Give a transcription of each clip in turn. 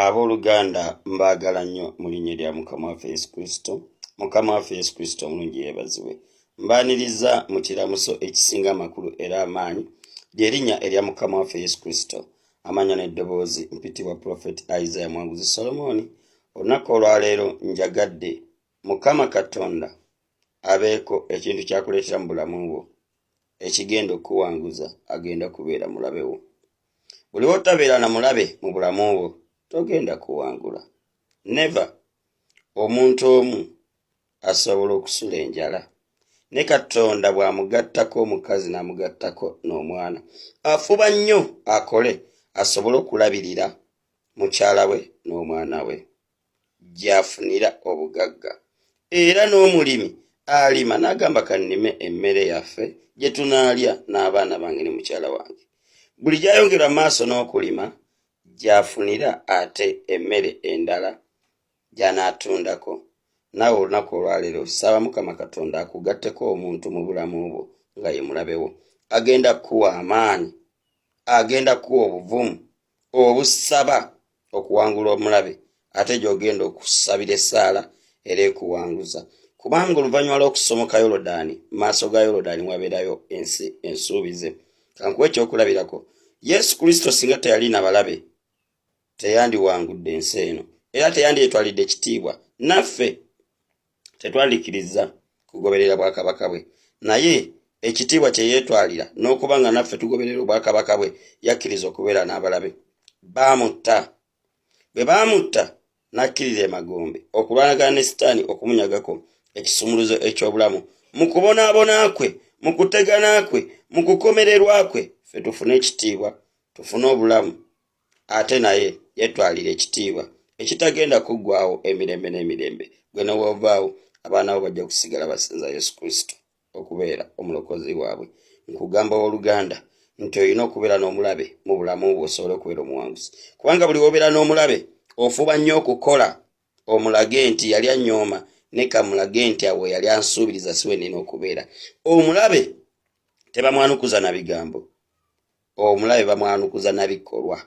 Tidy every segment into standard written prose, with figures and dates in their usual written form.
Abooluganda mbaagala nnyo mu linnya lya mukama waffe Yesu Kristo. Mukama waffe Yesu Kristo omulungi yeebazibwe. Mbaaniriza mu kiramuso ekisinga amakulu era amaanyi ly'erinnya erya mukama waffe Yesu Kristo. Amanya n'eddoboozi mpitibwa Prophet Isaiah Mwanguzi Solomoni. Olunaku olwaleero njagadde mukama katonda abeeko ekintu kyakuleetera mu bulamu bwo ekigenda okuwanguza, agenda kubeera mulabe wo. Buli wotabeera na mulabe mu bulamu bwo togenda kuwangula. Never. Omuntu omu asobola okusula enjala, ne katonda bw'amugattako omukazi n'amugattako n'omwana, afuba nnyo akole asobole okulabirira mukyala we n'omwana we gy'afunira obugagga. Era n'omulimi alima n'agamba kannime emmere yaffe gye tunaalya n'abaana bange ne mukyala wange. Buli gy'ayongera maaso n'okulima gy'afunira ate emmere endala gy'anaatundako. Naawe olunaku olwaleero saba mukama katonda akugatteko omuntu mu bulamu bwo nga ye mulabe wo. Agenda kuwa amaanyi, agenda kuwa obuvumu obusaba okuwangula omulabe, ate gy'ogenda okusabira essaala era ekuwanguza. Kubanga oluvannyuma lw'okusomoka Yoludaani, mu maaso ga Yoludaani wabeerayo ensi ensuubize. Kankuwa ekyokulabirako, Yesu Kristo singa teyali na balabe teyandiwangudde ensi eno, era teyandyetwalidde ekitiibwa. Naffe tetwandikkiriza kugoberera bwakabaka bwe, naye ekitiibwa kye yeetwalira n'okuba nga naffe tugoberera obwakabaka bwe, yakkiriza okubeera n'abalabe. Baamutta. Bwe baamutta n'akkirira emagombe okulwanagana ne Sitaani okumunyagako ekisumuluzo eky'obulamu. Mu kubonaabona kwe, mu kutegana kwe, mu kukomererwa kwe, ffe tufune ekitiibwa, tufune obulamu, ate naye yeetwalira ekitiibwa ekitagenda kuggwaawo emirembe n'emirembe. Gwe n'owoovaawo abaana bo bajja kusigala basinza Yesu Kristo okubeera omulokozi waabwe. Nkugamba owooluganda nti olina okubeera n'omulabe mu bulamu bwo osobole okubeera omuwanguzi. Kubanga buli wobeera n'omulabe ofuba nnyo okukola omulage nti yali annyooma, ne kamulage nti awo yali ansuubiriza si we nina okubeera. Omulabe tebamwanukuza na bigambo, omulabe bamwanukuza na bikolwa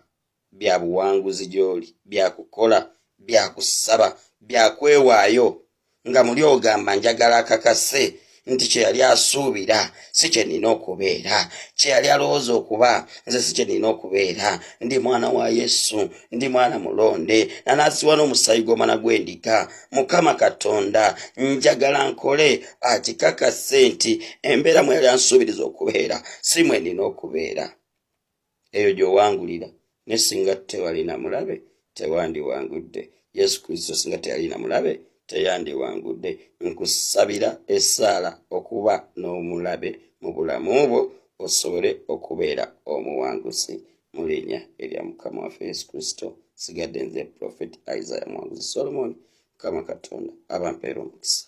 bya buwanguzi gy'oli, bya kukola, bya kusaba, bya kwewaayo, nga muli ogamba njagala akakase nti kye yali asuubira si kye nina okubeera, kye yali alowooza okuba nze si kye nina okubeera. Ndi mwana wa Yesu, ndi mwana mulonde, nanaasiwa n'omusaayi gw'omwana gw'endiga. Mukama katonda njagala nkole akikakase nti embeera mwe yali ansuubiriza okubeera si mwe nina okubeera. Eyo gy'owangulira. Ne singa tewali na mulabe tewandiwangudde. Yesu Kristo singa teyali na mulabe teyandiwangudde. Nkusabira essaala okuba n'omulabe mu bulamu bwo osobole okubeera omuwanguzi mu linnya erya mukama waffe Yesu Kristo. Sigadde nze Prophet Isaiah Mwanguzi Solomoni. Mukama katonda abampeera omukisa.